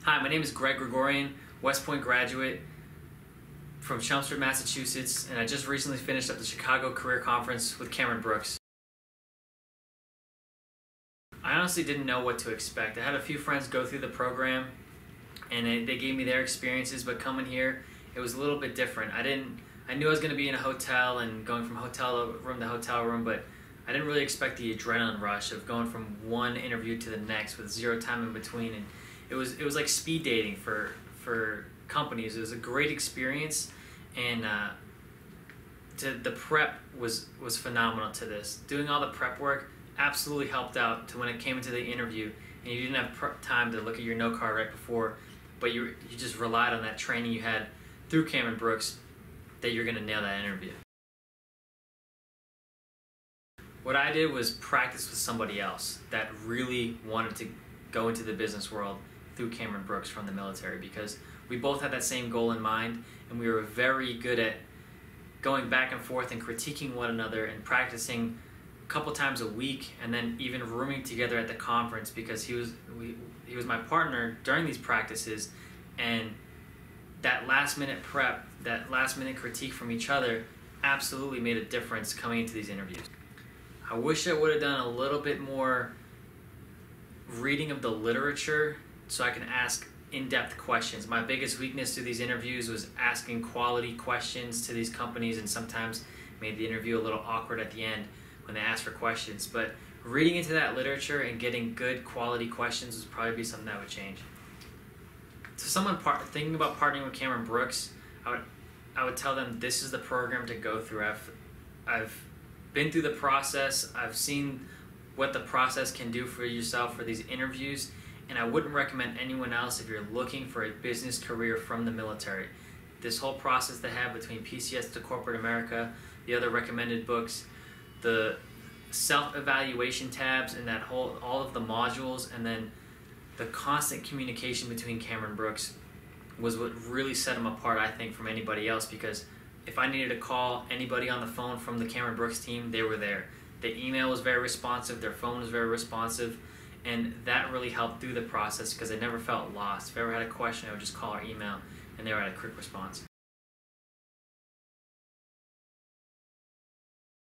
Hi, my name is Gregorian, West Point graduate from Chelmsford, Massachusetts, and I just recently finished up the Chicago Career Conference with Cameron Brooks. I honestly didn't know what to expect. I had a few friends go through the program, and they gave me their experiences, but coming here, it was a little bit different. I knew I was going to be in a hotel and going from hotel room to hotel room, but I didn't really expect the adrenaline rush of going from one interview to the next with zero time in between. And it was like speed dating for companies. It was a great experience, and the prep was phenomenal to this. Doing all the prep work absolutely helped out to when it came into the interview, and you didn't have time to look at your note card right before, but you just relied on that training you had through Cameron Brooks that you're going to nail that interview. What I did was practice with somebody else that really wanted to go into the business world through Cameron Brooks from the military, because we both had that same goal in mind, and we were very good at going back and forth and critiquing one another and practicing a couple times a week, and then even rooming together at the conference, because he was my partner during these practices. And that last minute prep, that last minute critique from each other absolutely made a difference coming into these interviews. I wish I would have done a little bit more reading of the literature so I can ask in-depth questions. My biggest weakness to these interviews was asking quality questions to these companies, and sometimes made the interview a little awkward at the end when they asked for questions. But reading into that literature and getting good quality questions would probably be something that would change. To someone thinking about partnering with Cameron Brooks, I would tell them this is the program to go through. I've been through the process. I've seen what the process can do for yourself for these interviews, and I wouldn't recommend anyone else if you're looking for a business career from the military. This whole process they have between PCS to Corporate America, the other recommended books, the self-evaluation tabs, and all of the modules, and then the constant communication between Cameron Brooks was what really set him apart, I think, from anybody else, because if I needed to call anybody on the phone from the Cameron Brooks team, they were there. The email was very responsive, their phone was very responsive, and that really helped through the process because I never felt lost. If I ever had a question, I would just call or email, and they were at a quick response.